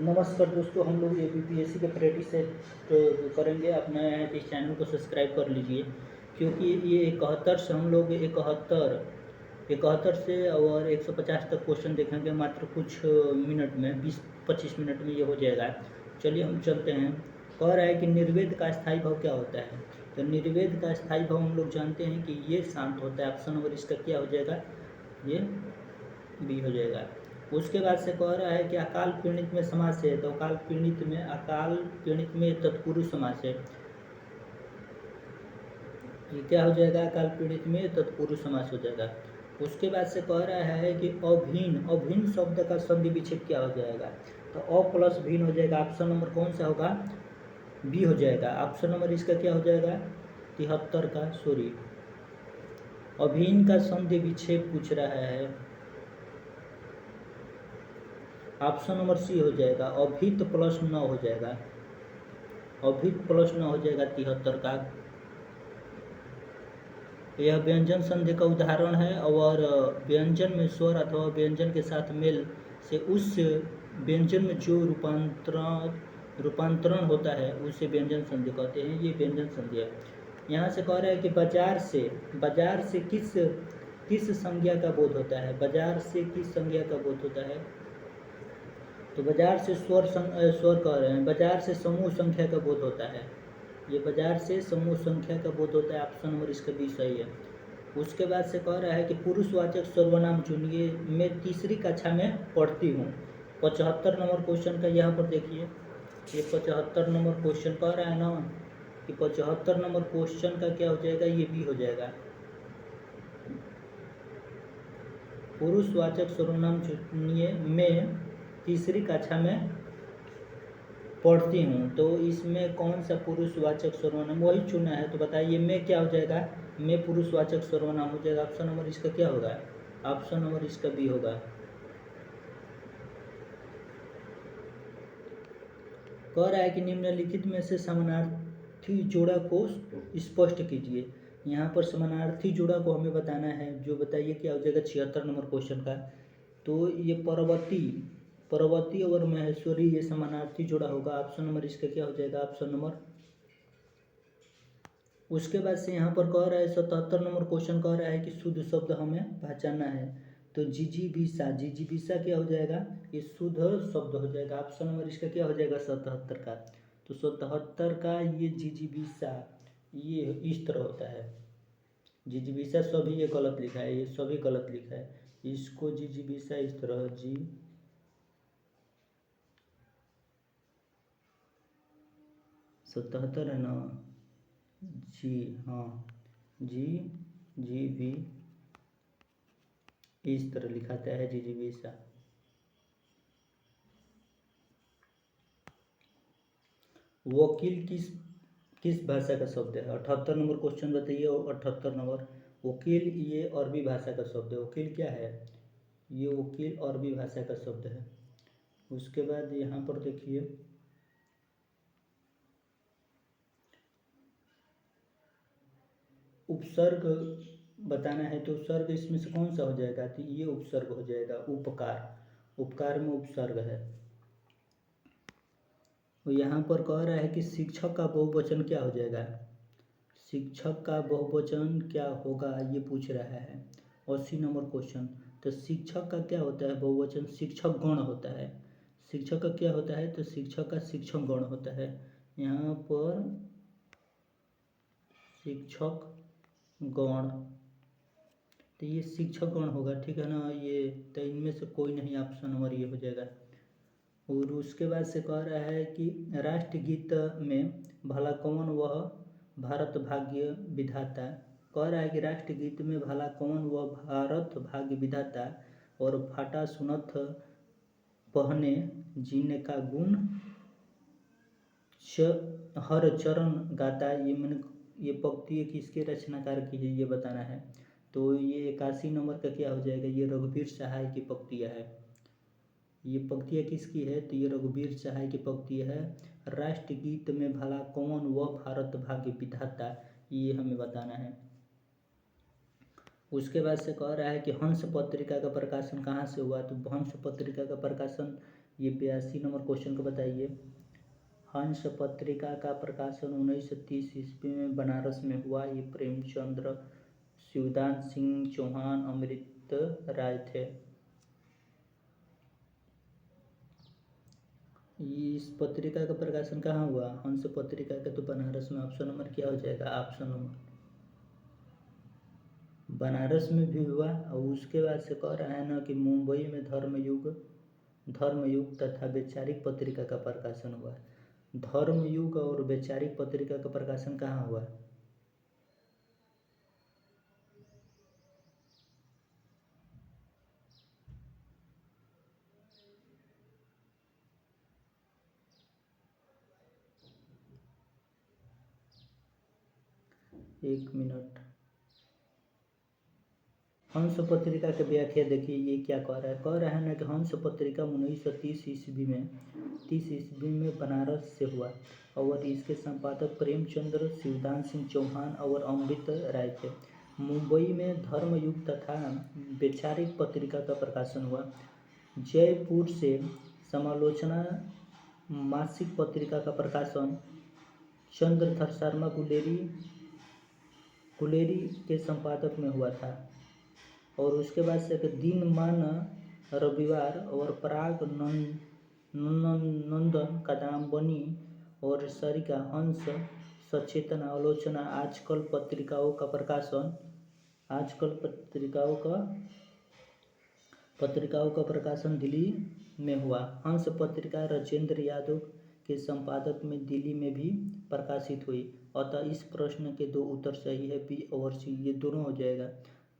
नमस्कार दोस्तों, हम लोग यूपीपीएससी के प्रैक्टिस से करेंगे। आप नए हैं तो इस चैनल को सब्सक्राइब कर लीजिए, क्योंकि ये 71 से हम लोग 71 से और 150 तक क्वेश्चन देखेंगे मात्र कुछ मिनट में, 20-25 मिनट में ये हो जाएगा। चलिए हम चलते हैं। कह रहा है कि निर्वेद का स्थायी भाव क्या होता है। तो निर्वेद का स्थायी भाव हम लोग जानते हैं कि ये शांत होता है। ऑप्शन नंबर इसका क्या हो जाएगा, ये बी हो जाएगा। उसके बाद से कह रहा है कि अकाल पीड़ित में समास है, तो अकाल पीड़ित में तत्पुरुष समास है। ये क्या हो जाएगा, अकाल पीड़ित में तत्पुरुष समास हो जाएगा। उसके बाद से कह रहा है कि अभिन्न शब्द का संधि विच्छेद क्या हो जाएगा, तो अ प्लस भिन्न हो जाएगा। ऑप्शन नंबर कौन सा होगा, बी हो जाएगा। ऑप्शन नंबर इसका क्या हो जाएगा, 73 का, सॉरी, अभिन्न का संधि विच्छेद पूछ रहा है। ऑप्शन नंबर सी हो जाएगा, अभित प्लस 9 हो जाएगा, अभित प्लस 9 हो जाएगा 73 का। यह व्यंजन संधि का उदाहरण है, और व्यंजन में स्वर अथवा व्यंजन के साथ मेल से उस व्यंजन में जो रूपांतरण होता है उसे व्यंजन संधि कहते हैं। ये व्यंजन संधि है। यहाँ से कह रहा है कि बाजार से किस संज्ञा का बोध होता है, बाजार से किस संज्ञा का बोध होता है। तो बाजार से स्वर कह रहे हैं, बाजार से समूह संख्या का बोध होता है। ये बाजार से समूह संख्या का बोध होता है। ऑप्शन नंबर इसका बी सही है। उसके बाद से कह रहा है कि पुरुषवाचक सर्वनाम चुनिए। मैं तीसरी कक्षा में पढ़ती हूँ। 75 नंबर क्वेश्चन का यहाँ पर देखिए, ये 75 नंबर क्वेश्चन कह रहा है ना कि 75 नंबर क्वेश्चन का क्या हो जाएगा, ये बी हो जाएगा। पुरुषवाचक सर्वनाम चुनिए, मैं तीसरी कक्षा में पढ़ती हूँ। तो इसमें कौन सा पुरुषवाचक सर्वनाम, वही चुना है। तो बताइए मैं क्या हो जाएगा, मैं पुरुषवाचक सर्वनाम हो जाएगा। ऑप्शन नंबर इसका क्या होगा, ऑप्शन नंबर इसका बी होगा। कह रहा है कि निम्नलिखित में से समानार्थी जोड़ा को स्पष्ट कीजिए। यहाँ पर समानार्थी जोड़ा को हमें बताना है, जो बताइए क्या हो जाएगा 76 नंबर क्वेश्चन का। तो ये पर्वती और महेश्वरी, ये समानार्थी जोड़ा होगा। ऑप्शन नंबर इसका क्या हो जाएगा, ऑप्शन नंबर। उसके बाद से यहाँ पर कह रहा है 77 नंबर क्वेश्चन कह रहा है कि शुद्ध शब्द हमें पहचानना है। तो जिजीविषा क्या हो जाएगा, ये शुद्ध शब्द हो जाएगा। ऑप्शन नंबर इसका क्या हो जाएगा 77 का। तो 77 का ये जिजीविषा, ये इस तरह होता है। जिजीविषा सभी ये गलत लिखा है, ये सभी गलत लिखा है। इसको जिजीविषा इस तरह 77 है ना, जी हाँ, जी भी इस तरह लिखाता है जिजीविषा। वकील किस भाषा का शब्द है, 78 नंबर क्वेश्चन बताइए। 78 नंबर, वकील ये अरबी भाषा का शब्द है। वकील क्या है, ये वकील अरबी भाषा का शब्द है। उसके बाद यहाँ पर देखिए, उपसर्ग बताना है। तो उपसर्ग इसमें से कौन सा हो जाएगा, तो ये उपसर्ग हो जाएगा, उपकार में उपसर्ग है। तो यहाँ पर कह रहा है कि शिक्षक का बहुवचन क्या हो जाएगा, शिक्षक का बहुवचन क्या होगा, ये पूछ रहा है 80 नंबर क्वेश्चन। तो शिक्षक का क्या होता है बहुवचन, शिक्षक गण होता है। शिक्षक का क्या होता है, तो शिक्षक का शिक्षक गण होता है। यहाँ पर शिक्षक गण, तो ये शिक्षक गण होगा, ठीक है ना। ये तो इनमें से कोई नहीं, ऑप्शन नंबर ये हो जाएगा। और उसके बाद से कह रहा है कि राष्ट्रगीत में भला कौन वह भारत भाग्य विधाता, कह रहा है कि राष्ट्रगीत में भला कौन वह भारत भाग्य विधाता, और फाटा सुनत पहने जीने का गुण हर चरण गाता। ये मैंने, ये पंक्ति किसके रचनाकार की है, ये बताना है। तो ये 81 नंबर का क्या हो जाएगा, ये रघुवीर सहाय की पंक्तियाँ है। ये पंक्तियाँ किसकी है, तो ये रघुवीर सहाय की पंक्ति है। राष्ट्रगीत में भला कौन वह भारत भाग्य विधाता, ये हमें बताना है। उसके बाद से कह रहा है कि हंस पत्रिका का प्रकाशन कहाँ से हुआ, तो हंस पत्रिका का प्रकाशन ये 82 नंबर क्वेश्चन को बताइए। हंस पत्रिका का प्रकाशन 1930 ईस्वी में बनारस में हुआ। ये प्रेमचंद्र, शिवदान सिंह चौहान, अमृत राय थे। इस पत्रिका का प्रकाशन कहाँ हुआ? हंस पत्रिका का तो बनारस में। ऑप्शन नंबर क्या हो जाएगा? ऑप्शन नंबर बनारस में भी हुआ। और उसके बाद से कह रहा है ना कि मुंबई में धर्मयुग तथा वैचारिक पत्रिका का प्रकाशन हुआ। धर्मयुग और वैचारिक पत्रिका का प्रकाशन कहाँ हुआ? एक मिनट। हंस पत्रिका की व्याख्या देखिए, ये क्या कह रहा है ना कि हंस पत्रिका 1930 ईस्वी में बनारस से हुआ और इसके संपादक प्रेमचंद्र, शिवदान सिंह चौहान और अमृत राय थे। मुंबई में धर्मयुग तथा वैचारिक पत्रिका का प्रकाशन हुआ। जयपुर से समालोचना मासिक पत्रिका का प्रकाशन चंद्रधर शर्मा गुलेरी के संपादक में हुआ था। और उसके बाद से दिनमान रविवार और पराग नंदन कादम्बनी और सरिका हंस सचेतन आलोचना आजकल पत्रिकाओं का प्रकाशन दिल्ली में हुआ। हंस पत्रिका राजेंद्र यादव के संपादक में दिल्ली में भी प्रकाशित हुई। अतः इस प्रश्न के दो उत्तर सही है, बी और सी, ये दोनों हो जाएगा।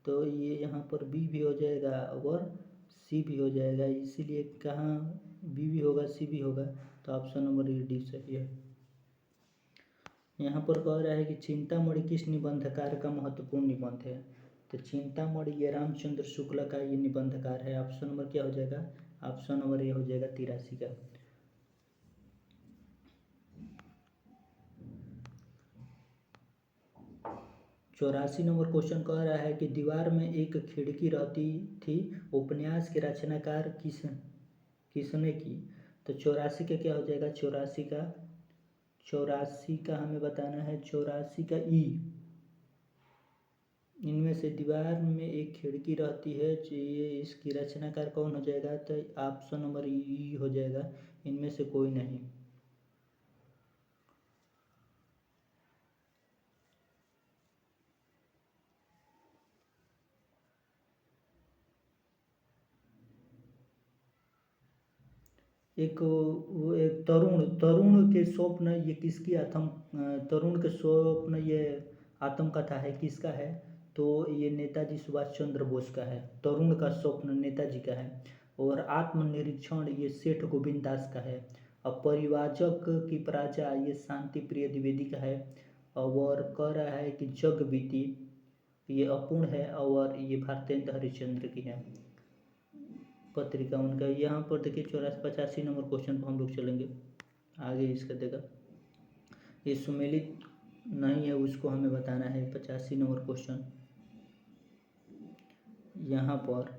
तो ये यहाँ पर बी भी हो जाएगा और सी भी हो जाएगा। इसीलिए कहाँ बी भी होगा, सी भी होगा, तो ऑप्शन नंबर डी सही है। यहाँ पर कह रहा है कि चिंतामणि किस निबंधकार का महत्वपूर्ण निबंध है? तो चिंतामणि ये रामचंद्र शुक्ल का ये निबंधकार है। ऑप्शन नंबर क्या हो जाएगा? ऑप्शन नंबर ए हो जाएगा 83 का। चौरासी नंबर क्वेश्चन कह रहा है कि दीवार में एक खिड़की रहती थी, उपन्यास के रचनाकार किसने की? तो 84 का क्या हो जाएगा? 84 का हमें बताना है। 84 का ई, इनमें से दीवार में एक खिड़की रहती है, ये इसकी रचनाकार कौन हो जाएगा? तो ऑप्शन नंबर ई हो जाएगा, इनमें से कोई नहीं। एक तरुण के स्वप्न, ये किसकी तरुण के स्वप्न, ये आत्मकथा है, किसका है? तो ये नेताजी सुभाष चंद्र बोस का है। तरुण का स्वप्न नेताजी का है। और आत्मनिरीक्षण ये सेठ गोविंद दास का है। और परिवाचक की पराजा ये शांति प्रिय द्विवेदी का है। और कह रहा है कि जग बीती ये अपूर्ण है और ये भारतेंद्र हरिश्चंद्र की है पत्रिका उनका। यहाँ पर देखिए 84 नंबर क्वेश्चन पर हम लोग चलेंगे आगे। इसका देखा ये सुमेलित नहीं है, उसको हमें बताना है। 85 नंबर क्वेश्चन यहाँ पर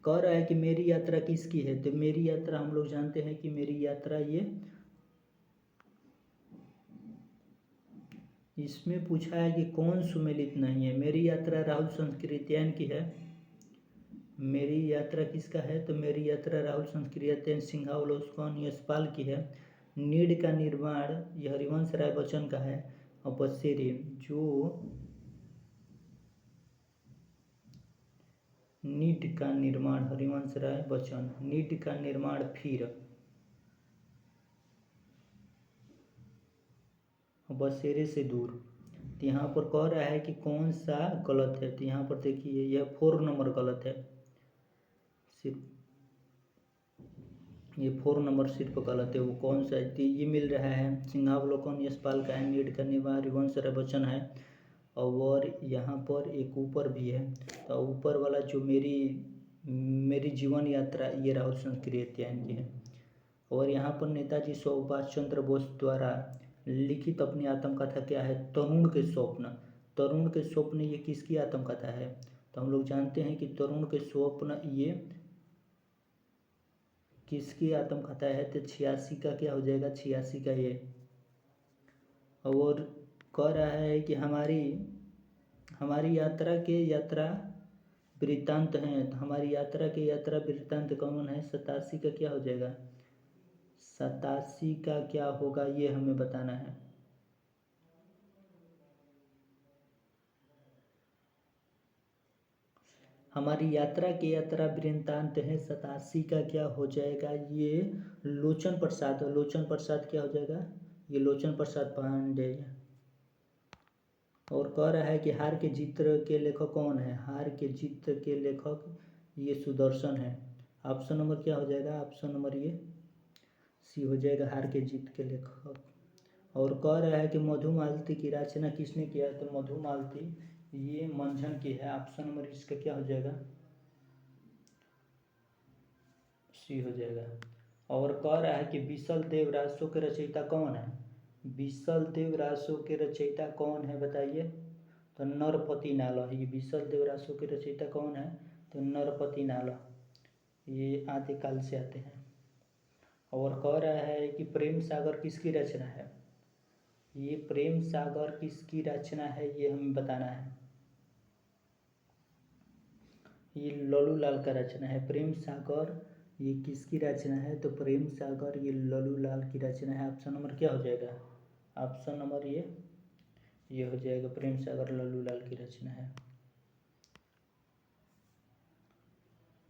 कह रहा है कि मेरी यात्रा किसकी है? तो मेरी यात्रा हम लोग जानते हैं कि मेरी यात्रा ये इसमें पूछा है कि कौन सुमेलित नहीं है। मेरी यात्रा राहुल संस्कृत्यायन की है। मेरी यात्रा किसका है? तो मेरी यात्रा राहुल संस्कृत्यायन सिंहावलोकन यशपाल की है। नीड का निर्माण यह हरिवंश राय बच्चन का है। और बसेरे जो नीड का निर्माण हरिवंश राय बच्चन, नीड का निर्माण फिर बसेरे से दूर। तो यहाँ पर कह रहा है कि कौन सा गलत है? तो यहाँ पर देखिए यह 4 नंबर गलत है, सिर्फ ये 4 नंबर सिर्फ गलत है। वो कौन सा है? ये मिल रहा है सिंहावलोकन यशपाल का है, नीड का निर्माण हरिवंश राय बच्चन है। और यहाँ पर एक ऊपर भी है, तो ऊपर वाला जो मेरी जीवन यात्रा ये राहुल संस्कृत्यायन की है। और यहाँ पर नेताजी सुभाष चंद्र बोस द्वारा लिखित अपनी आत्मकथा क्या है? तरुण के स्वप्न। तरुण के स्वप्न ये किसकी आत्मकथा है? तो हम लोग जानते हैं कि तरुण के स्वप्न ये किसकी आत्मकथा है, तो 86 का क्या हो जाएगा, 86 का ये। और कह रहा है कि हमारी यात्रा के यात्रा वृत्तांत हैं, तो हमारी यात्रा के यात्रा वृत्तांत कौन है, 87 का क्या हो जाएगा, 87 का क्या होगा ये हमें बताना है। हमारी यात्रा के यात्रा वृत्तांत है, 87 का क्या हो जाएगा, ये लोचन प्रसाद क्या हो जाएगा, ये लोचन प्रसाद पांडे। और कह रहा है कि हार के चित्र के लेखक कौन है, हार के चित्र के लेखक ये सुदर्शन है। ऑप्शन नंबर क्या हो जाएगा, ऑप्शन नंबर ये सी हो जाएगा, हार के चित्र के लेखक। और कह रहा है कि मधुमालती की रचना किसने किया, तो मधुमालती ये मंझन की है। ऑप्शन नंबर इसका क्या हो जाएगा, सी हो जाएगा। और कह रहा है कि विसल देव रासो के रचयिता कौन है, विसल देव रासो के रचयिता कौन है बताइए, तो नरपति नाल। ये विसल देव रासो के रचयिता कौन है, तो नरपति नाल, ये आदिकाल से आते हैं। और कह रहा है कि प्रेम सागर किसकी रचना है, ये प्रेम सागर किसकी रचना है ये हमें बताना है। ये लल्लू लाल का रचना है, प्रेम सागर ये किसकी रचना है, तो प्रेम सागर ये लल्लू लाल की रचना है। ऑप्शन नंबर क्या हो जाएगा, ऑप्शन नंबर ये हो जाएगा, प्रेम सागर लल्लू लाल की रचना है।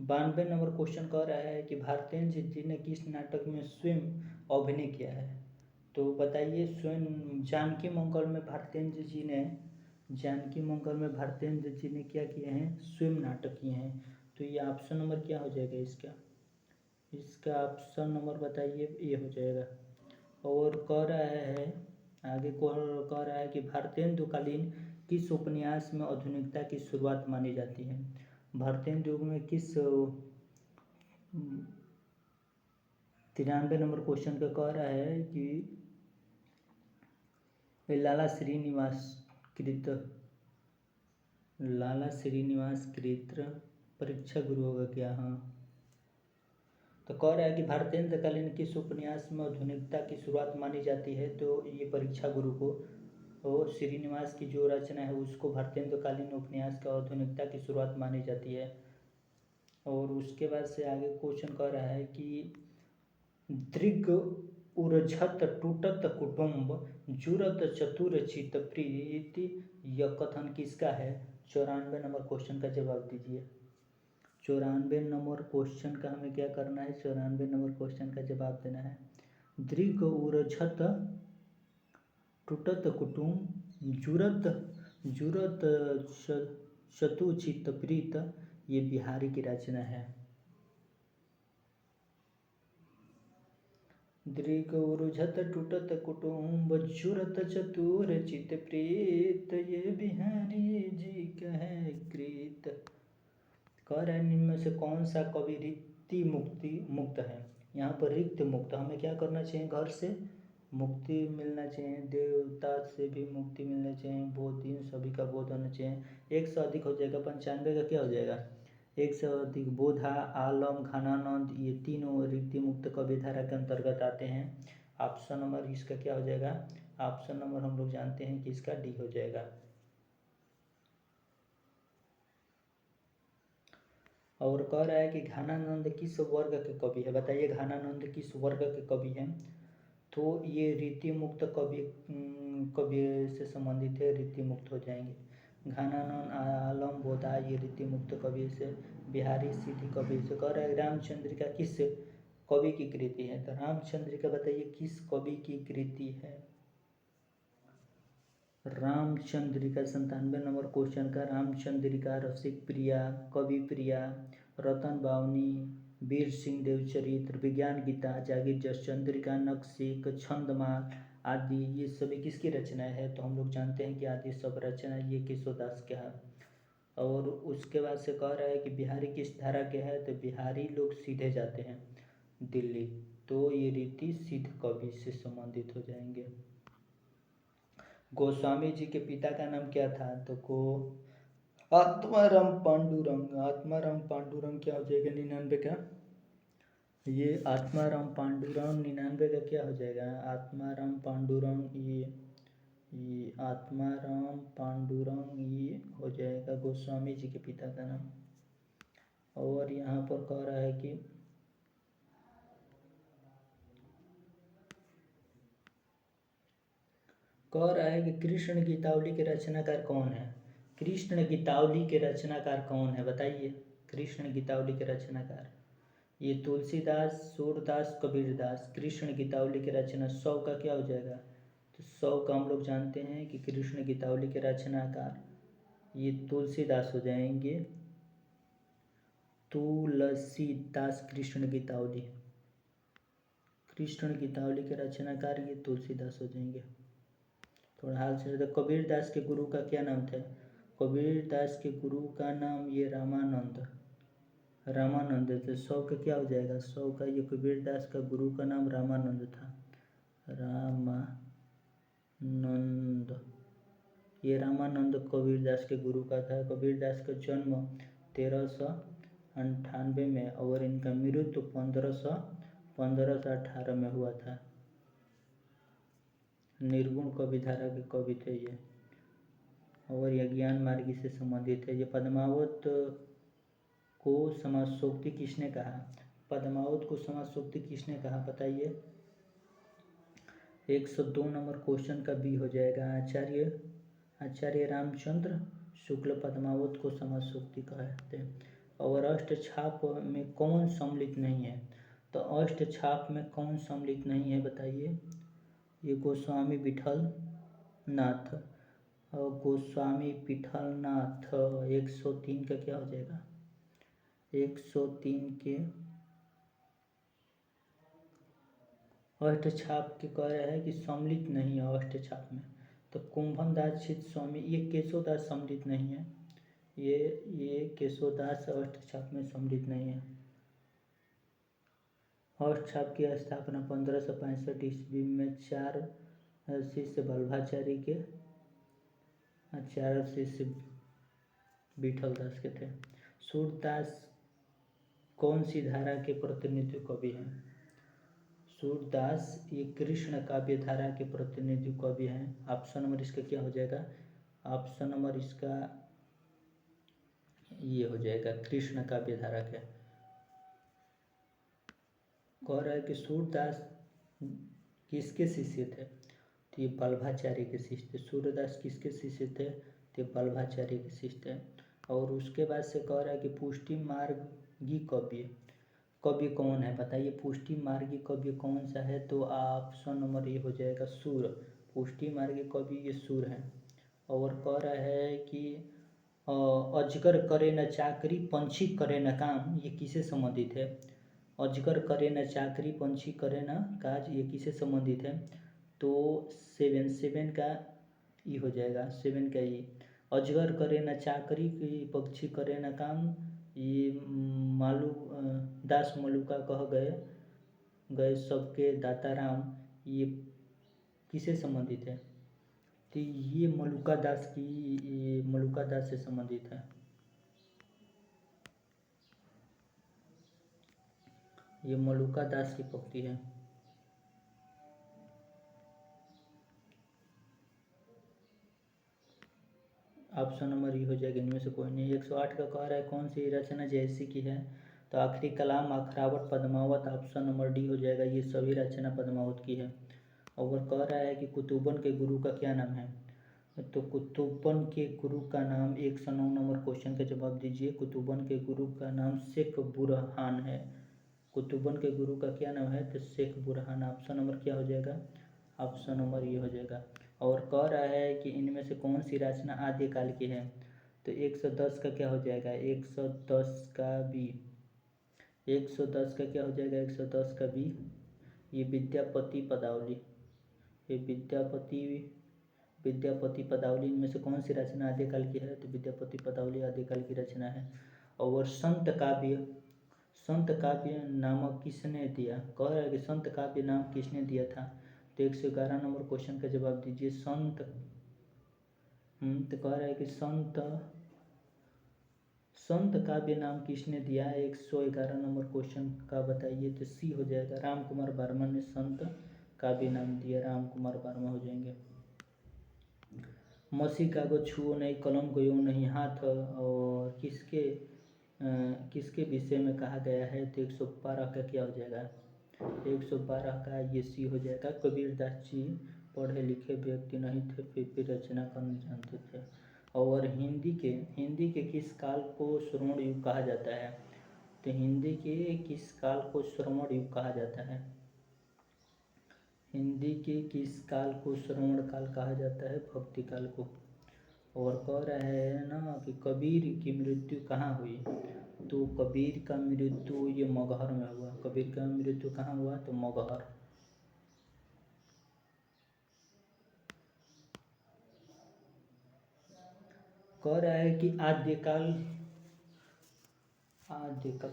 92 नंबर क्वेश्चन कह रहा है कि भारतेंद्र जी ने किस नाटक में स्वयं अभिनय किया है, तो बताइए स्वयं जानकी मंगल में भारतेंद्र जी ने क्या किए हैं, स्वयं नाटक किए हैं। तो ये ऑप्शन नंबर क्या हो जाएगा इसका ऑप्शन नंबर बताइए, ये हो जाएगा। और कह रहा है आगे कह रहा है कि भारतेंदुकालीन किस उपन्यास में आधुनिकता की शुरुआत मानी जाती है, भारतेंदु युग में किस 93 नंबर क्वेश्चन का कह रहा है कि लाला श्रीनिवास कृत परीक्षा गुरु होगा क्या, हाँ। तो कह रहा है कि भारतेंद्रकालीन किस उपन्यास में आधुनिकता की शुरुआत मानी जाती है, तो ये परीक्षा गुरु को, और श्रीनिवास की जो रचना है उसको भारतेंद्रकालीन उपन्यास का आधुनिकता की शुरुआत मानी जाती है। और उसके बाद से आगे क्वेश्चन कह रहा है कि दृग उर्झत टूटत कुटुंब जुरत चतुर चित प्रीति, यह कथन किसका है, 94 नंबर क्वेश्चन का जवाब दीजिए। 94 नंबर क्वेश्चन का हमें क्या करना है, 94 नंबर क्वेश्चन का जवाब देना है। दृग उर्झत टूटत कुटुंब जुरत चतुचित प्रीत, ये बिहारी की रचना है। दृग उर्झत टूटत कुटुंब जुरत चतुर चित प्रीत, ये बिहारी जी का है कृत। कह रहा है निम्न में से कौन सा कवि रिक्ति मुक्त है, यहाँ पर रिक्त मुक्त, हमें क्या करना चाहिए, घर से मुक्ति मिलना चाहिए, देवता से भी मुक्ति मिलना चाहिए, बोध इन सभी का बोध होना चाहिए। 1 से अधिक हो जाएगा, 95 का क्या हो जाएगा, 1 से अधिक। बोधा, आलम, घनानंद ये तीनों रिक्ति मुक्त कवि धारा के अंतर्गत आते हैं। ऑप्शन नंबर इसका क्या हो जाएगा, ऑप्शन नंबर हम लोग जानते हैं कि इसका डी हो जाएगा। और कह रहा है कि घनानंद किस वर्ग के कवि है, बताइए घनानंद किस वर्ग के कवि हैं, तो ये रीति मुक्त कवि से संबंधित है, रीति मुक्त हो जाएंगे। घनानंद, आलम, बोधा ये रीति मुक्त कवि से, बिहारी सीधी कवि से। कह रहा है रामचंद्रिका किस कवि की कृति है, तो रामचंद्रिका बताइए किस कवि की कृति है, रामचंद्रिका। 97 नंबर क्वेश्चन का रामचंद्रिका, रसिक प्रिया, कवि प्रिया, रतन बावनी, वीर सिंह देवचरित्र, विज्ञान गीता, जागीर जस चंद्रिका, नक्सिक, छंदमाल आदि ये सभी किसकी रचनाएं है, तो हम लोग जानते हैं कि आदि सब रचना ये केशवदास का है। और उसके बाद से कह रहा है कि बिहारी किस धारा के है, तो बिहारी लोग सीधे जाते हैं दिल्ली, तो ये रीति सिद्ध कवि से संबंधित हो जाएंगे। गोस्वामी जी के पिता का नाम क्या था, तो आत्माराम पांडुरंग क्या हो जाएगा 99 का, ये आत्माराम पांडुरंग 99 का क्या हो जाएगा? आत्माराम पांडुरंग ये आत्माराम पांडुरंग ये हो जाएगा गोस्वामी जी के पिता का नाम। और यहाँ पर कह रहा है कि कृष्ण गीतावली के रचनाकार कौन है? कृष्ण गीतावली के रचनाकार कौन है बताइए? कृष्ण गीतावली के रचनाकार ये तुलसीदास, सूरदास, कबीरदास। कृष्ण गीतावली के रचना 100 का क्या हो जाएगा? तो 100 का हम लोग जानते हैं कि कृष्ण गीतावली के रचनाकार ये तुलसीदास हो जाएंगे। तुलसीदास कृष्ण गीतावली के रचनाकार ये तुलसीदास हो जाएंगे। थोड़ा हाल से कबीरदास के गुरु का क्या नाम था? कबीरदास के गुरु का नाम ये रामानंद थे। 100 का क्या हो जाएगा? 100 का ये कबीरदास का गुरु का नाम रामानंद था। रामानंद ये रामानंद कबीरदास के गुरु का था। कबीरदास का जन्म 1398 में और इनका मृत्यु 1518 में हुआ था। निर्गुण कवि धारा के कवि थे ये और यह ज्ञान मार्गी से संबंधित है। ये पद्मावत को समासोक्ति किसने कहा? पद्मावत को समासोक्ति किसने कहा बताइए? 102 नंबर क्वेश्चन का बी हो जाएगा। आचार्य रामचंद्र शुक्ल पद्मावत को समासोक्ति कहते हैं। और अष्टछाप में कौन सम्मिलित नहीं है? तो अष्टछाप में कौन सम्मिलित नहीं है बताइए? ये गोस्वामी विठल नाथ और गोस्वामी विठल नाथ। 103 का क्या हो जाएगा? 103 के अष्टछाप के कह रहा है कि सम्मिलित नहीं है अष्टछाप में। तो कुंभनदास चित स्वामी ये केशवदास सम्मिलित नहीं है। ये केशवदास अष्टछाप में सम्मिलित नहीं है। अष्टछाप की स्थापना 1565 ईस्वी में 4 शिष्य वल्लभाचार्य के 4 शिष्य विठल दास के थे। सूरदास कौन सी धारा के प्रतिनिधि कवि हैं? सूरदास ये कृष्ण काव्य धारा के प्रतिनिधि कवि हैं। ऑप्शन नंबर इसका क्या हो जाएगा? ऑप्शन नंबर इसका ये हो जाएगा कृष्ण काव्य धारा के। कह रहा है कि सूरदास किसके शिष्य थे? तो ये वल्लभाचार्य के शिष्य थे। सूरदास किसके शिष्य थे? तो वल्लभाचार्य के शिष्य थे। और उसके बाद से कह रहा है कि पुष्टि मार्गी कवि कौन है बताइए? पुष्टि मार्गी कवि कौन सा है? तो ऑप्शन नंबर ये हो जाएगा सूर। पुष्टि मार्गी कवि ये सूर है। और कह रहा है कि अजगर करे न चाकरी पंछी करे न काम ये किसे संबंधित है? अजगर करे न चाकरी पंछी करे न काज ये किसे संबंधित है? तो 7 का ये हो जाएगा। 7 का ये अजगर करे न चाकरी पक्षी करे न काम ये दास मलुका कह गए सबके दाता राम ये किसे संबंधित है? तो ये मलुका दास से संबंधित है। ये मलुका दास की पंक्ति है। ऑप्शन नंबर ये हो जाएगा इनमें से कोई नहीं। 108 का कह रहा है कौन सी रचना जैसी की है? तो आखिरी कलाम, अखरावट, पद्मावत। ऑप्शन नंबर डी हो जाएगा। ये सभी रचना पद्मावत की है। और कह रहा है कि कुतुबन के गुरु का क्या नाम है? तो कुतुबन के गुरु का नाम 109 नंबर क्वेश्चन का जवाब दीजिए। कुतुबन के गुरु का नाम शेख बुरहान है। कुतुबन के गुरु का क्या नाम है? तो शेख बुरहान। ऑप्शन नंबर क्या हो जाएगा? ऑप्शन नंबर ये हो जाएगा। और कह रहा है कि इनमें से कौन सी रचना आद्यकाल की है? तो 110 का क्या हो जाएगा? 110 का बी। 110 का क्या हो जाएगा? 110 का बी। ये विद्यापति पदावली। ये विद्यापति पदावली इनमें से कौन सी रचना आद्यकाल की है? तो विद्यापति पदावली आद्यकाल की रचना है। और संत काव्य नामक किसने दिया? कह रहा है कि संत काव्य नाम किसने दिया था? तो 111 नंबर क्वेश्चन का जवाब दीजिए। तो कह रहा है कि संत काव्य नाम किसने दिया? 111 नंबर क्वेश्चन का बताइए। तो सी हो जाएगा, राम कुमार वर्मा ने संत काव्य नाम दिया। राम कुमार वर्मा हो जाएंगे। मसी कागज छुओ नहीं, कलम को यूँ नहीं हाथ, और किसके विषय में कहा गया है? तो 112 का क्या हो जाएगा? 112 का ये सी हो जाएगा। कबीरदास जी पढ़े लिखे व्यक्ति नहीं थे, फिर भी रचना करना जानते थे। और हिंदी के किस काल को स्वर्ण युग कहा जाता है? तो हिंदी के किस काल को स्वर्ण युग कहा जाता है? हिंदी के किस काल को स्वर्ण काल कहा जाता है? भक्ति काल को। और कह रहा है ना कि कबीर की मृत्यु कहाँ हुई? तो कबीर का मृत्यु ये मगहर में हुआ। कबीर का मृत्यु कहाँ हुआ? तो मगहर। कह रहा है कि आद्यकाल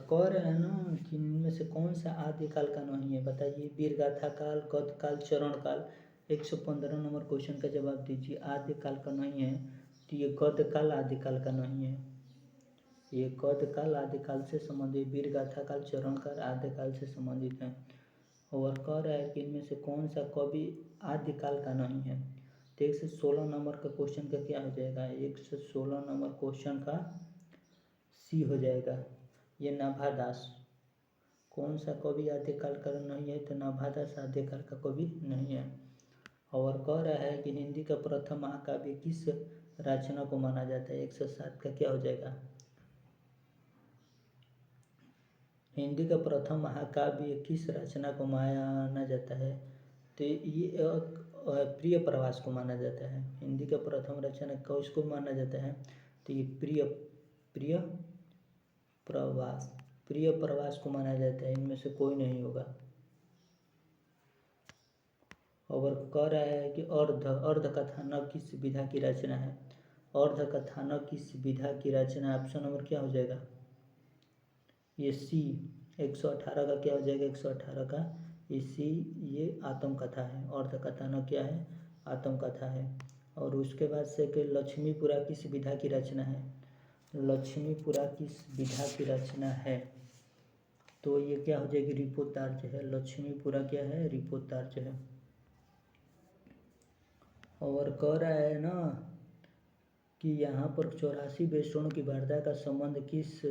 कह रहे हैं ना कि इनमें से कौन सा आद्यकाल का नहीं है? बताइए। वीरगाथा काल, गद्य काल, चरण काल। 115 नंबर क्वेश्चन का जवाब दीजिए। आद्यकाल का नहीं है तो ये गद्य काल आद्यकाल का नहीं है। ये गद्य काल आद्यकाल से संबंधित, वीरगाथा काल, चरण काल आद्यकाल से संबंधित है। और कह रहा है कि इनमें से कौन सा कवि आद्यकाल का नहीं है? तो 116 नंबर का क्वेश्चन का क्या हो जाएगा? 116 नंबर क्वेश्चन का सी हो जाएगा। ये नाभादास। कौन सा कवि आद्यकाल का नहीं है? तो नाभादास आद्यकाल का कवि नहीं है। और कह रहा है कि हिंदी का प्रथम महाकाव्य किस रचना को माना जाता है? 107 का क्या हो जाएगा? हिंदी का प्रथम महाकाव्य किस रचना को माना जाता है? तो ये प्रिय प्रवास को माना जाता है। हिंदी का प्रथम रचना को इसको माना जाता है तो ये प्रिय प्रवास को माना जाता है। इनमें से कोई नहीं होगा। और कह रहा है कि अर्ध कथानक किस विधा की रचना है? अर्ध कथानक किस विधा की रचना? ऑप्शन नंबर क्या हो जाएगा? ये सी। 118 का क्या हो जाएगा? 118 का इसी ये आत्मकथा है। अर्ध कथानक क्या है? आत्मकथा है। और उसके बाद से कि लक्ष्मीपुरा किस विधा की रचना है? लक्ष्मीपुरा किस विधा की रचना है? तो ये क्या हो जाएगी? रिपोतार्ज है। लक्ष्मीपुरा क्या है? रिपोतार्ज है। और कह रहा है ना कि यहाँ पर 84 वैष्णव की वार्ता का संबंध किस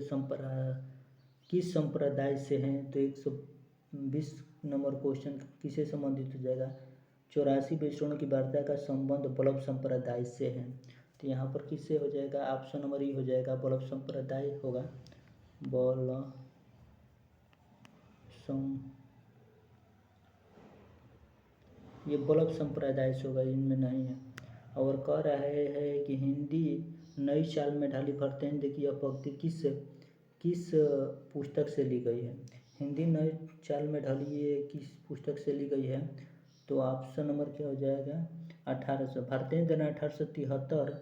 संप्रदाय से है? तो 120 नंबर क्वेश्चन किसे संबंधित हो जाएगा? 84 वैष्णव की वार्ता का संबंध बल्लभ संप्रदाय से है। तो यहाँ पर किससे हो जाएगा? ऑप्शन नंबर ई हो जाएगा, बल्लभ संप्रदाय होगा। ये बल्लभ संप्रदाय से होगा, इनमें नहीं है। और कह रहा है कि हिंदी नई चाल में ढाली भरतेंद्र की यह पंक्ति किस पुस्तक से ली गई है? हिंदी नई चाल में ढाली ये किस पुस्तक से ली गई है? तो ऑप्शन नंबर क्या हो जाएगा? 1800। भरतेंद्र ने 1873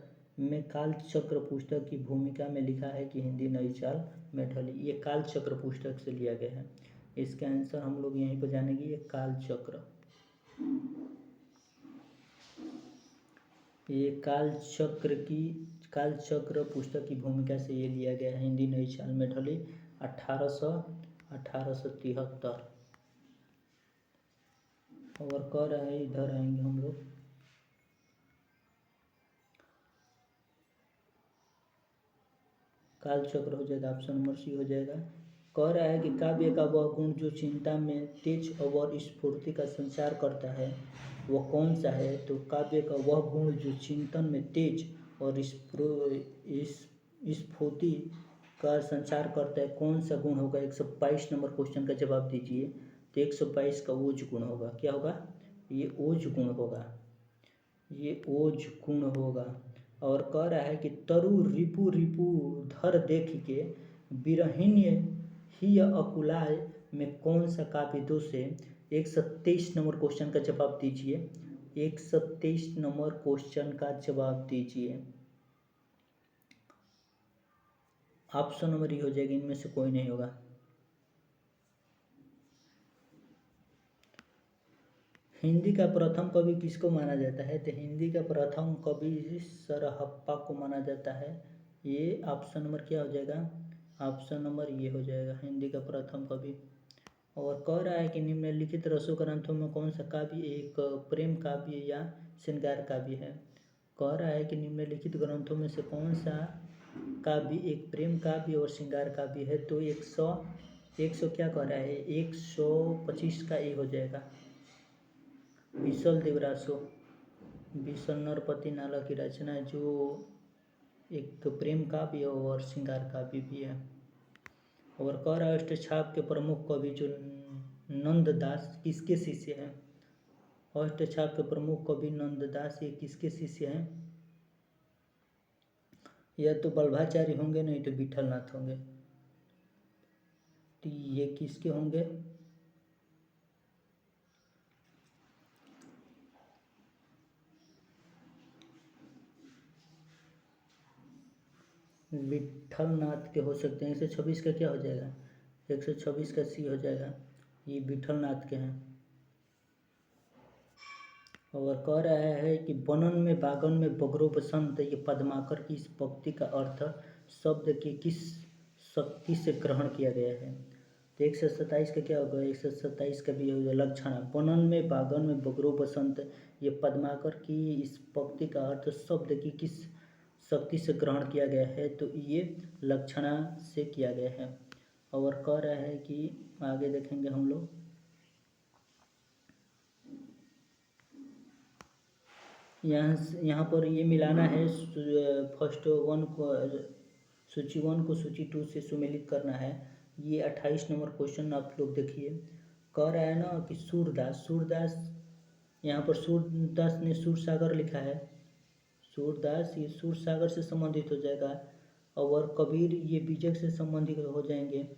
में कालचक्र पुस्तक की भूमिका में लिखा है कि हिंदी नई चाल में ढली। ये कालचक्र पुस्तक से लिया गया है। इसका आंसर हम लोग यहीं पर जानेंगे, ये कालचक्र। ये कालचक्र पुस्तक की भूमिका से ये लिया गया है। हिंदी नई चाल में ढली 1873। और कह रहा है, इधर आएंगे हम लोग। कालचक्र हो जाएगा, ऑप्शन नंबर सी हो जाएगा। कह रहा है कि काव्य का वह गुण जो चिंता में तेज और स्फूर्ति का संचार करता है वो कौन सा है? तो काव्य का वह गुण जो चिंतन में तेज और स्फूर्ति का संचार करता है, कौन सा गुण होगा? 122 नंबर क्वेश्चन का जवाब दीजिए। तो 122 का ओज गुण होगा। क्या होगा? ये ओज गुण होगा। ये ओज गुण होगा। और कह रहा है कि तरु रिपु धर देख के बिरहिन्य ही अकुलाय में कौन सा काव्य दोष है? 123 नंबर क्वेश्चन का जवाब दीजिए। 123 नंबर क्वेश्चन का जवाब दीजिए। ऑप्शन नंबर ही हो जाएगी, इनमें से कोई नहीं होगा। हिंदी का प्रथम कवि किसको माना जाता है? तो हिंदी का प्रथम कवि सरहप्पा को माना जाता है। ये ऑप्शन नंबर क्या हो जाएगा, ऑप्शन नंबर ये हो जाएगा, हिंदी का प्रथम कवि। और कह रहा है कि निम्नलिखित रसों ग्रंथों में कौन सा काव्य एक प्रेम काव्य या श्रृंगार काव्य है। कह रहा है कि निम्नलिखित ग्रंथों में से कौन सा काव्य एक प्रेम काव्य और श्रृंगार काव्य है। तो 100 क्या कह रहा है, 125 का ए हो जाएगा, विसल देवरासो, विसल नरपति नाला की रचना है, जो एक प्रेम काव्य और श्रृंगार काव्य भी है। और कह रहा है अष्टछाप के प्रमुख कवि जो नंददास किसके शिष्य हैं। अष्टछाप के प्रमुख कवि नंददास ये किसके शिष्य हैं, या तो वल्लभाचार्य होंगे, नहीं तो विठलनाथ होंगे। तो ये किसके होंगे, विठलनाथ के हो सकते हैं। 126 का क्या हो जाएगा, 126 का सी हो जाएगा, ये विठलनाथ के हैं। और कह रहा है कि बनन में बागन में बगरो बसंत, ये पद्माकर की इस पंक्ति का अर्थ शब्द के किस शक्ति से ग्रहण किया गया है। तो 127 का क्या होगा, 127 का भी होगा लक्षण। बनन में बागन में बगरो बसंत, ये पद्माकर की इस पंक्ति का अर्थ शब्द की किस शक्ति से ग्रहण किया गया है। तो ये लक्षणा से किया गया है। और कह रहा है कि आगे देखेंगे हम लोग, यहाँ पर ये मिलाना है, फर्स्ट वन को सूची 1 को सूची 2 से सुमेलित करना है। ये 28 नंबर क्वेश्चन आप लोग देखिए। कह रहा है ना कि सूरदास, यहाँ पर सूरदास ने सूरसागर लिखा है, सूरदास ये सूरसागर से संबंधित हो जाएगा। और कबीर ये बीजक से संबंधित हो जाएंगे।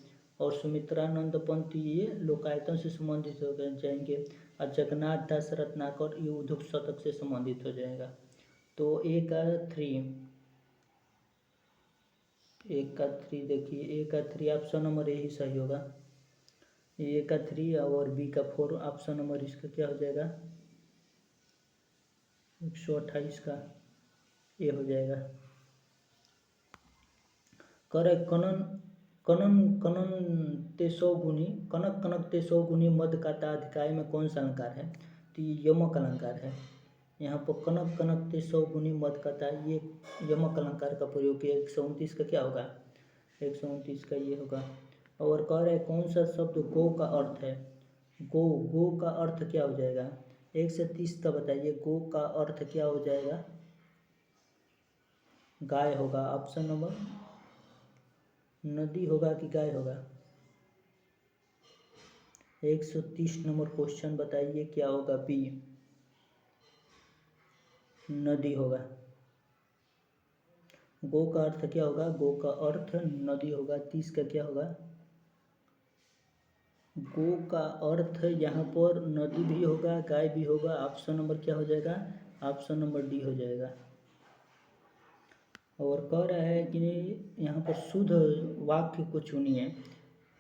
और सुमित्रानंद पंत ये लोकायतन से संबंधित हो जाएंगे। और जगन्नाथ दास रत्नाकर ये उद्योग शतक से संबंधित हो जाएगा। तो एक का थ्री देखिए, ए का 3 ऑप्शन नंबर ए ही सही होगा। ए का 3 और बी का 4 ऑप्शन नंबर इसका क्या हो जाएगा, 128 का ए हो जाएगा। करे कनक कनक ते 100 गुनी मद का ताधिकाय में कौन सा अलंकार है। तो ये यमक अलंकार है। यहाँ पर कनक कनक ते 100 गुनी मद का ता, ये यमक अलंकार का प्रयोग किया। 129 का क्या होगा, 129 का ये होगा। और कह रहे कौन सा शब्द गो का अर्थ है, गो का अर्थ क्या हो जाएगा। 1 से 30 का बताइए, गो का अर्थ क्या हो जाएगा, गाय होगा। ऑप्शन नंबर नदी होगा कि गाय होगा। 130 नंबर क्वेश्चन बताइए क्या होगा, बी नदी होगा। गो का अर्थ क्या होगा, गो का अर्थ नदी होगा। 30 का क्या होगा, गो का अर्थ यहाँ पर नदी भी होगा, गाय भी होगा। ऑप्शन नंबर क्या हो जाएगा, ऑप्शन नंबर डी हो जाएगा। और कह रहा है कि यहाँ पर शुद्ध वाक्य को चुनिए।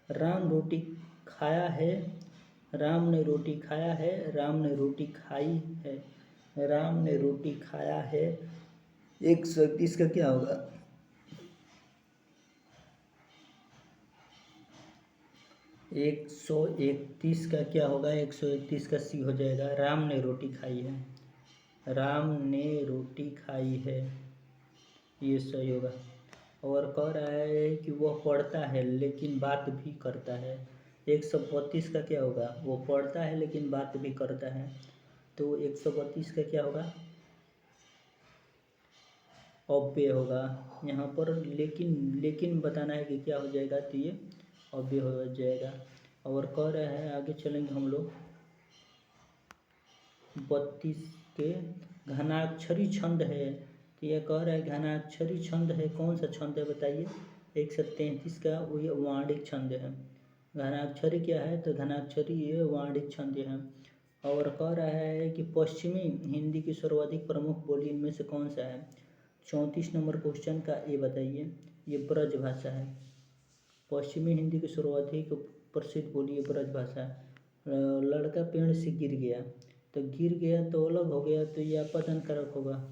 राम रोटी खाया है, राम ने रोटी खाया है, राम ने रोटी खाई है, राम ने रोटी खाया है। 131 का क्या होगा, 131 का क्या होगा, 131 का सी हो जाएगा। राम ने रोटी खाई है, राम ने रोटी खाई है, ये सही होगा। और कह रहा है कि वह पढ़ता है लेकिन बात भी करता है। 132 का क्या होगा, वो पढ़ता है लेकिन बात भी करता है। तो 132 का क्या होगा, अव्यय होगा। यहाँ पर लेकिन बताना है कि क्या हो जाएगा, तो ये अव्यय हो जाएगा। और कह रहा है आगे चलेंगे हम लोग 32 के, घनाक्षरी छंद है। तो यह कह रहा है घनाक्षरी छंद है, कौन सा छंद है बताइए। 133 का वो ये वाणिक छंद है। घनाक्षरी क्या है, तो घनाक्षरी ये वाणिक छंद है। और कह रहा है कि पश्चिमी हिंदी की सर्वाधिक प्रमुख बोली इनमें से कौन सा है। 34 नंबर क्वेश्चन का ये बताइए, ये ब्रज भाषा है। पश्चिमी हिंदी की सर्वाधिक प्रसिद्ध बोली है ब्रज भाषा। लड़का पेड़ से गिर गया, तो गिर गया तो अलग हो गया, तो यह अपदन कारक होगा।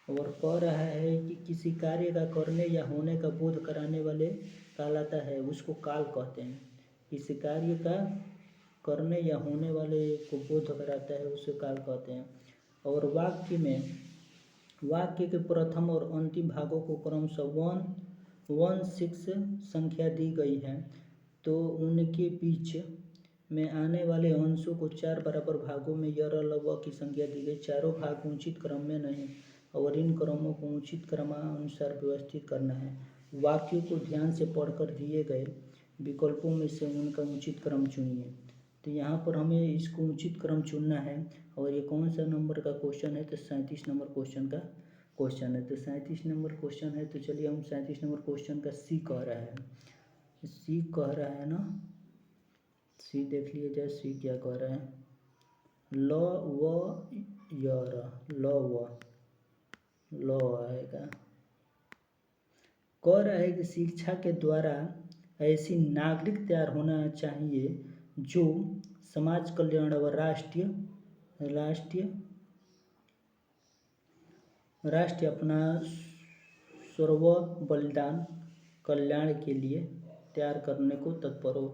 और कह रहा है कि किसी कार्य का करने या होने का बोध कराने वाले कहलाता है, उसको काल कहते हैं। किसी कार्य का करने या होने वाले को बोध कराता है, उसे काल कहते हैं। और वाक्य के प्रथम और अंतिम भागों को क्रमशः 1-6 संख्या दी गई है, तो उनके बीच में आने वाले अंशों को 4 बराबर भागों में य र ल व की संख्या दी गई। चारों भाग उचित क्रम में नहीं और इन क्रमों को उचित क्रमानुसार व्यवस्थित करना है। वाक्यों को ध्यान से पढ़कर दिए गए विकल्पों में से उनका उचित क्रम चुनिए। तो यहाँ पर हमें इसको उचित क्रम चुनना है। और ये कौन सा नंबर का क्वेश्चन है? तो 37 नंबर क्वेश्चन का क्वेश्चन है। तो 37 नंबर क्वेश्चन है, तो चलिए हम 37 नंबर क्वेश्चन का सी कह रहा है, सी कह रहा है ना, सी देख लिया जाए सी क्या कह रहा है। ल व य र, ल व ल आएगा। कह रहा है कि शिक्षा के द्वारा ऐसी नागरिक तैयार होना चाहिए जो समाज कल्याण व राष्ट्र अपना सर्व बलिदान कल्याण के लिए तैयार करने को तत्पर हो।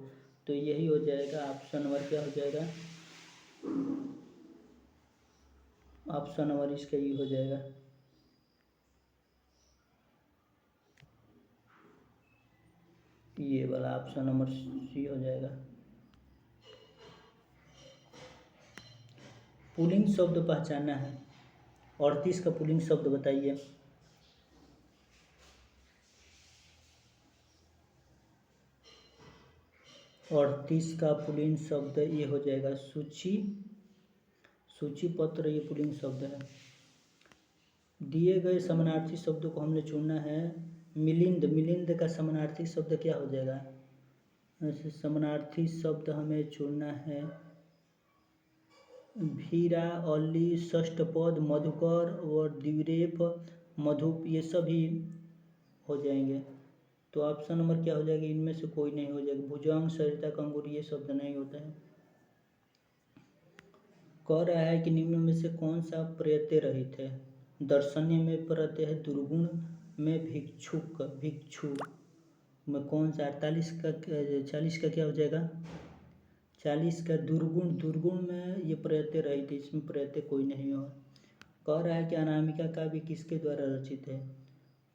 तो यही हो जाएगा ऑप्शन नंबर, क्या हो जाएगा? ऑप्शन नंबर इसका ये हो जाएगा। ये वाला ऑप्शन नंबर सी हो जाएगा। पुल्लिंग शब्द पहचानना है। 38 का पुल्लिंग शब्द बताइए। और 30 का पुल्लिंग शब्द ये हो जाएगा सूची पत्र, ये पुल्लिंग शब्द है। दिए गए समानार्थी शब्दों को हमने चुनना है। मिलिंद का समानार्थी शब्द क्या हो जाएगा? ऐसे समानार्थी शब्द हमें चुनना है भीरा, अली, षष्ठपद, मधुकर और द्विरेफ, मधुप, ये सभी हो जाएंगे। तो ऑप्शन नंबर क्या हो जाएगा? इनमें से कोई नहीं हो जाएगा। भुजंग, सरिता, कंगूर, ये शब्द नहीं होता है। कह रहा है कि निम्न में से कौन सा प्रत्यय रहित है? दर्शनीय में प्रत्यय है, दुर्गुण में भिक्षु में कौन सा? 40 का क्या हो जाएगा? 40 का दुर्गुण में ये प्रत्यय रहित है, इसमें प्रत्यय कोई नहीं हो। कह रहा है कि अनामिका काव्य किसके द्वारा रचित है?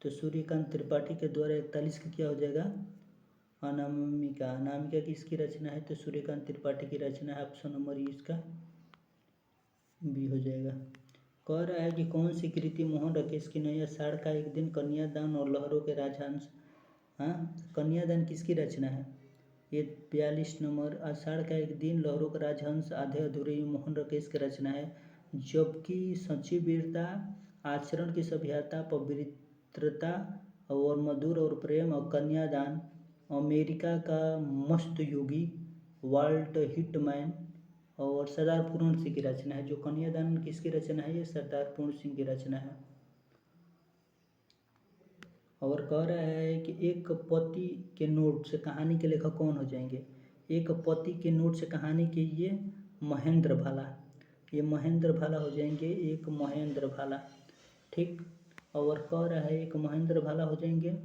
तो सूर्यकांत त्रिपाठी के द्वारा। 41 का क्या हो जाएगा? अनामिका किसकी रचना है? तो सूर्यकांत त्रिपाठी की रचना है। ऑप्शन नंबर इसका बी हो जाएगा। कह रहा है कि कौन सी कृति मोहन राकेश की नहीं? आषाढ़ का एक दिन, कन्यादान और लहरों के राजहंस। हाँ, कन्यादान किसकी रचना है? ये 42 नंबर। आषाढ़ का एक दिन, लहरों का राजहंस आधे अधूरे मोहन राकेश की रचना है। जबकि सच्ची वीरता, आचरण की सभ्यता, पवित्रता और मधुर और प्रेम और कन्यादान अमेरिका का मस्त योगी वाल्ट हिटमैन और सरदार पूर्ण सिंह की रचना है। जो कन्यादान किसकी रचना है? ये सरदार पूर्ण सिंह की रचना है। और कह रहा है कि एक पति के नोट से कहानी के लेखक कौन हो जाएंगे? एक पति के नोट से कहानी के ये महेंद्र भाला, ये महेंद्र भाला हो जाएंगे, एक महेंद्र भाला। ठीक। और कह रहा है एक महेंद्र भाला हो जाएंगे।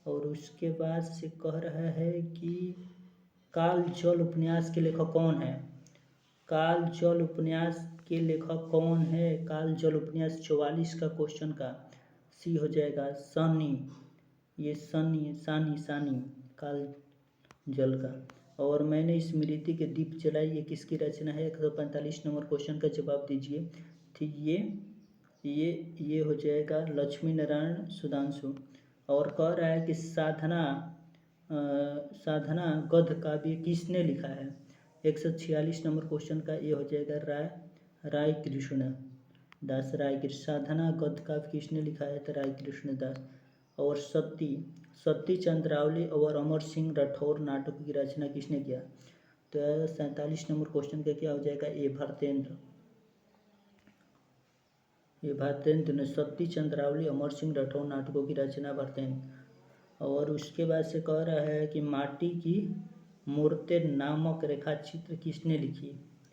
और उसके बाद से कह रहा है कि काल जल उपन्यास के लेखक कौन है? काल जल उपन्यास के लेखक कौन है? काल जल उपन्यास 44 का क्वेश्चन का सी हो जाएगा, सानी। ये सानी काल जल का। और मैंने स्मृति के दीप जलाई, ये किसकी रचना है? 145 नंबर क्वेश्चन का जवाब दीजिए। ठीक, ये हो जाएगा लक्ष्मी नारायण सुधांशु। और कह रहा है कि साधना गद्य काव्य किसने लिखा है? 146 नंबर क्वेश्चन का ये हो जाएगा राय कृष्ण दास। साधना गद्य काव्य किसने लिखा है? तो राय कृष्ण दास। और सती चंद्रावली और अमर सिंह राठौर नाटक की रचना किसने किया? तो 47 नंबर क्वेश्चन का क्या हो जाएगा? ये भारतेंद्र ने सती चंद्रावली अमर सिंह राठौर नाटकों की रचना भारतेंद्र। और उसके बाद से कह रहा है कि माटी की मूर्तें नामक रेखाचित्र किसने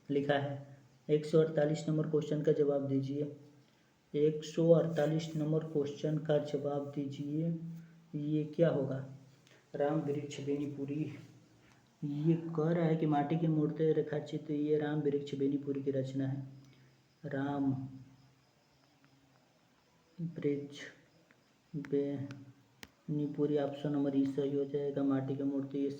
लिखा है? 148 नंबर क्वेश्चन का जवाब दीजिए। 148 नंबर क्वेश्चन का जवाब दीजिए। ये क्या होगा? राम वृक्ष बेनीपुरी। ये कह रहा है कि माटी की मूर्ति रेखाचित्र, ये राम वृक्ष बेनीपुरी की रचना है। राम वृक्ष बेनीपुरी ऑप्शन नंबर ई सही हो जाएगा। माटी की मूर्ति ये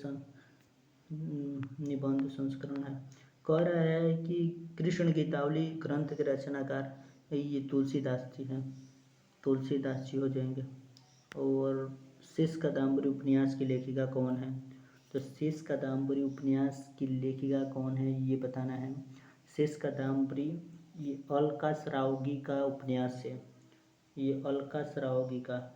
निबंध संस्करण है। कह रहा है कि कृष्ण गीतावली ग्रंथ के रचनाकार ये तुलसीदास जी हैं। तुलसीदास जी हो जाएंगे। और शेष कादम्बरी उपन्यास की लेखिका कौन है? तो शेष कादम्बरी उपन्यास की लेखिका कौन है ये बताना है। शेष कादम्बरी ये अलका श्रावगी का उपन्यास है। ये अलका श्रावगी का।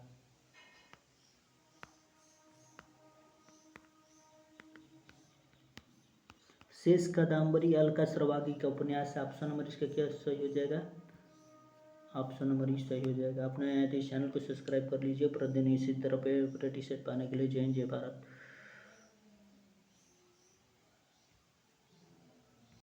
शेष कादम्बरी अलका श्रावगी का उपन्यास है। ऑप्शन नंबर इसका क्या सही हो जाएगा? ऑप्शन नंबर ई सही हो जाएगा। अपने इस चैनल को सब्सक्राइब कर लीजिए। प्रतिदिन इसी तरह पे अपडेट पाने के लिए। जय हिंद, जय भारत।